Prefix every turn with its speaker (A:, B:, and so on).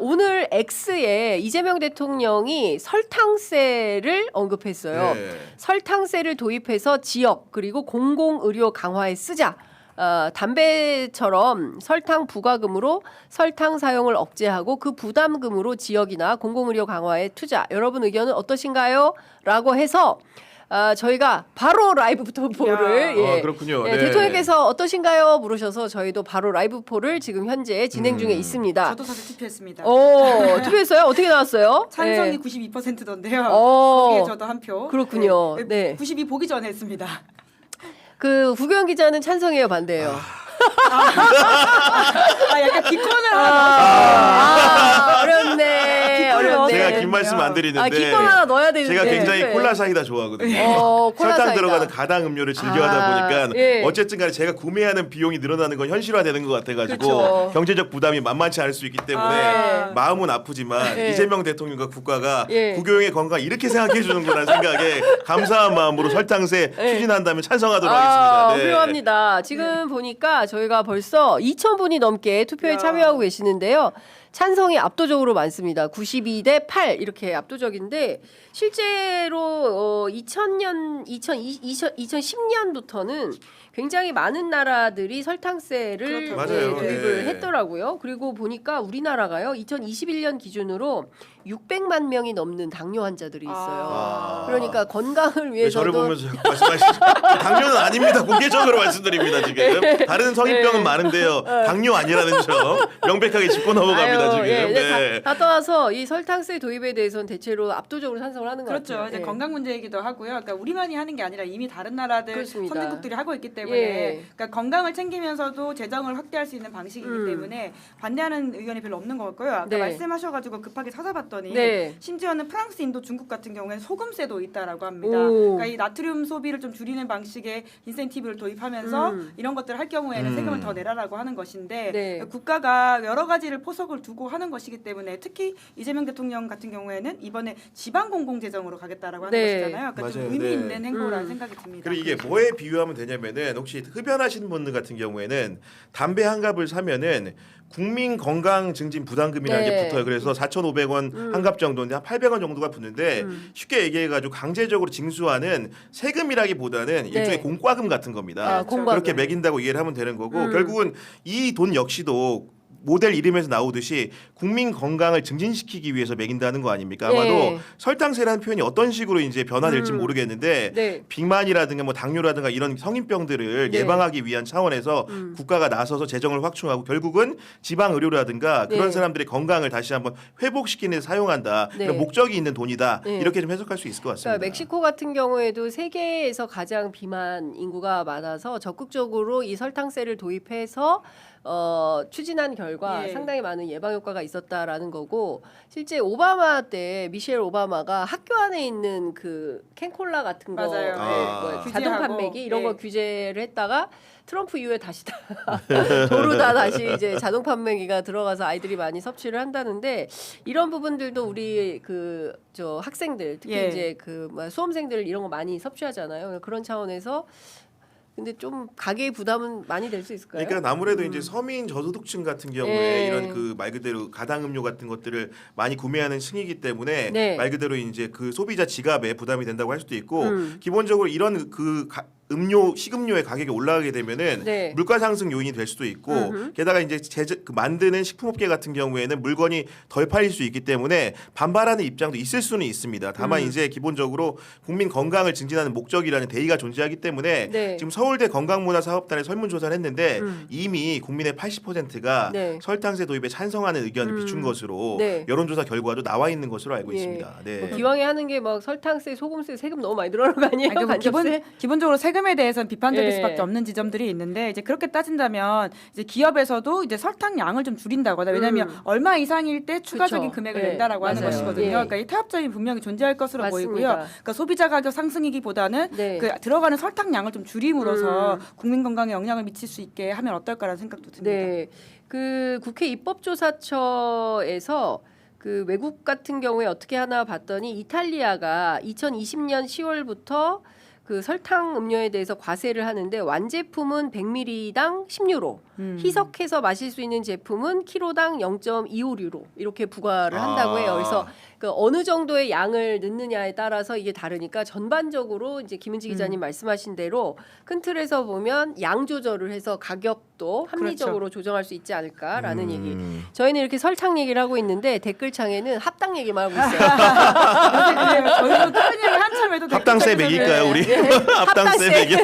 A: 오늘 X에 이재명 대통령이 설탕세를 언급했어요.
B: 네.
A: 설탕세를 도입해서 지역 그리고 공공의료 강화에 쓰자. 담배처럼 설탕 부과금으로 설탕 사용을 억제하고 그 부담금으로 지역이나 공공의료 강화에 투자. 여러분 의견은 어떠신가요? 라고 해서 저희가 바로 라이브 포를
B: 그렇군요. 네.
A: 대통령께서 어떠신가요? 물으셔서 저희도 바로 라이브 포를 지금 현재 진행 중에 있습니다.
C: 저도 사실 투표했습니다.
A: 투표했어요? 어떻게 나왔어요?
C: 찬성이
A: 네.
C: 92%던데요. 거기에 저도 한 표.
A: 그렇군요. 네.
C: 92 보기 전에 했습니다.
A: 그 구경 기자는 찬성이에요, 반대예요?
C: 약간 기권을
A: 어렵네. 어렵네.
B: 제가 긴 말씀 안 드리는데
A: 기권 하나 넣어야 되는데.
B: 제가 굉장히
A: 네.
B: 콜라 사이다 좋아하거든요.
A: 콜라
B: 설탕
A: 사이다.
B: 들어가는 가당 음료를 즐겨하다 보니까
A: 예.
B: 어쨌든 간에 제가 구매하는 비용이 늘어나는 건 현실화되는 것 같아가지고
A: 그쵸.
B: 경제적 부담이 만만치 않을 수 있기 때문에 마음은 아프지만
A: 예.
B: 이재명 대통령과 국가가
A: 예.
B: 구교용의 건강 이렇게 생각해 주는구나 생각에 감사한 마음으로 설탕세 추진한다면 찬성하도록 하겠습니다. 네.
A: 훌륭합니다. 지금 보니까 저희가 벌써 2,000분이 넘게 투표에 참여하고 계시는데요. 찬성이 압도적으로 많습니다. 92대 8 이렇게 압도적인데 실제로 2010년부터는 굉장히 많은 나라들이 설탕세를
B: 맞아요.
A: 도입을
B: 네.
A: 했더라고요. 그리고 보니까 우리나라가요. 2021년 기준으로 600만 명이 넘는 당뇨 환자들이 있어요. 그러니까 건강을
B: 왜
A: 위해서도
B: 저를 보면서 말씀하시죠? 당뇨는 아닙니다. 공개적으로 말씀드립니다. 지금 다른 성인병은 많은데요. 당뇨 아니라는 점 명백하게 짚고 넘어갑니다. 지금. 네.
A: 다 떠나서 이 설탕세 도입에 대해서는 대체로 압도적으로 찬성을 하는 것
C: 그렇죠.
A: 같아요.
C: 이제 건강 문제이기도 하고요. 그러니까 우리만이 하는 게 아니라 이미 다른 나라들
A: 그렇습니다.
C: 선진국들이 하고 있기 때문에
A: 예.
C: 그러니까 건강을 챙기면서도 재정을 확대할 수 있는 방식이기 때문에 반대하는 의견이 별로 없는 것 같고요. 아까
A: 네.
C: 말씀하셔가지고 급하게 찾아봤더니
A: 네.
C: 심지어는 프랑스, 인도, 중국 같은 경우에는 소금세도 있다라고 합니다.
A: 오.
C: 그러니까 이 나트륨 소비를 좀 줄이는 방식의 인센티브를 도입하면서 이런 것들을 할 경우에는 세금을 더 내라라고 하는 것인데
A: 네.
C: 국가가 여러 가지를 포석을 두고 하는 것이기 때문에 특히 이재명 대통령 같은 경우에는 이번에 지방 공공재정으로 가겠다라고 하는
A: 네.
C: 것이잖아요. 그러니까 좀
B: 맞아요.
C: 의미
B: 네.
C: 있는 행보라는 생각이 듭니다.
B: 그리고 이게 뭐에 비유하면 되냐면은 혹시 흡연하시는 분들 같은 경우에는 담배 한 갑을 사면은 국민 건강 증진 부담금이라는
A: 네.
B: 게 붙어요. 그래서 4,500원 한 갑 정도인데 한 800원 정도가 붙는데 쉽게 얘기해가지고 강제적으로 징수하는 세금이라기보다는 일종의 공과금 같은 겁니다.
A: 공과금.
B: 그렇게 매긴다고 이해를 하면 되는 거고 결국은 이 돈 역시도 모델 이름에서 나오듯이 국민 건강을 증진시키기 위해서 매긴다는 거 아닙니까? 아마도
A: 네.
B: 설탕세라는 표현이 어떤 식으로 이제 변화될지 모르겠는데
A: 네.
B: 비만이라든가 뭐 당뇨라든가 이런 성인병들을
A: 네.
B: 예방하기 위한 차원에서 국가가 나서서 재정을 확충하고 결국은 지방 의료라든가 그런
A: 네.
B: 사람들의 건강을 다시 한번 회복시키는 데 사용한다.
A: 네.
B: 그런 목적이 있는 돈이다.
A: 네.
B: 이렇게 좀 해석할 수 있을 것 같습니다.
A: 그러니까 멕시코 같은 경우에도 세계에서 가장 비만 인구가 많아서 적극적으로 이 설탕세를 도입해서 추진한 결과
C: 예.
A: 상당히 많은 예방 효과가 있었다라는 거고 실제 오바마 때 미셸 오바마가 학교 안에 있는 그 캔콜라 같은 거
C: 맞아요.
A: 자동
C: 규제하고,
A: 판매기 이런 거
C: 예.
A: 규제를 했다가 트럼프 이후에 다시 다 도로 다시 이제 자동 판매기가 들어가서 아이들이 많이 섭취를 한다는데 이런 부분들도 우리 그 저 학생들 특히
C: 예.
A: 이제 그 수험생들 이런 거 많이 섭취하잖아요. 그런 차원에서 근데 좀 가계의 부담은 많이 될 수 있을까요?
B: 그러니까 아무래도 이제 서민 저소득층 같은 경우에
A: 예.
B: 이런 그 말 그대로 가당 음료 같은 것들을 많이 구매하는 층이기 때문에
A: 네.
B: 말 그대로 이제 그 소비자 지갑에 부담이 된다고 할 수도 있고 기본적으로 이런 음료 식음료의 가격이 올라가게 되면은
A: 네.
B: 물가 상승 요인이 될 수도 있고 게다가 이제 만드는 식품업계 같은 경우에는 물건이 덜 팔릴 수 있기 때문에 반발하는 입장도 있을 수는 있습니다. 다만 이제 기본적으로 국민 건강을 증진하는 목적이라는 대의가 존재하기 때문에
A: 네.
B: 지금 서울대 건강문화사업단에 설문조사를 했는데 이미 국민의 80%가
A: 네.
B: 설탕세 도입에 찬성하는 의견을 비춘 것으로
A: 네.
B: 여론조사 결과도 나와 있는 것으로 알고
A: 예.
B: 있습니다. 네.
A: 뭐 기왕에 하는 게 막 설탕세, 소금세, 세금 너무 많이 들어가는 거 아니에요?
C: 아니,
A: 간접세?
C: 기본적으로 세금에 대해서는 비판적일
A: 예.
C: 수밖에 없는 지점들이 있는데 이제 그렇게 따진다면 이제 기업에서도 이제 설탕 양을 좀 줄인다거나 왜냐하면 얼마 이상일 때 추가적인
A: 그쵸.
C: 금액을
A: 예.
C: 낸다라고 하는
A: 맞아요.
C: 것이거든요.
A: 예.
C: 그러니까 이 타협점이 분명히 존재할 것으로
A: 맞습니다.
C: 보이고요. 그러니까 소비자 가격 상승이기보다는
A: 네.
C: 그 들어가는 설탕 양을 좀 줄임으로써 국민 건강에 영향을 미칠 수 있게 하면 어떨까라는 생각도 듭니다.
A: 네. 그 국회 입법조사처에서 그 외국 같은 경우에 어떻게 하나 봤더니 이탈리아가 2020년 10월부터 그 설탕 음료에 대해서 과세를 하는데 완제품은 100ml당 10유로, 희석해서 마실 수 있는 제품은 키로당 0.25유로 이렇게 부과를 한다고 해요. 그래서 그 어느 정도의 양을 넣느냐에 따라서 이게 다르니까 전반적으로 이제 김은지 기자님 말씀하신 대로 큰 틀에서 보면 양 조절을 해서 가격도 합리적으로 조정할 수 있지 않을까라는 얘기. 저희는 이렇게 설탕 얘기를 하고 있는데 댓글창에는 합당 얘기만 하고 있어요.
C: 저희도 다른 얘기 한참 해도
B: 합당세
C: 댓글
B: 매길까요 우리?
A: 예.
B: 합당세 매겨.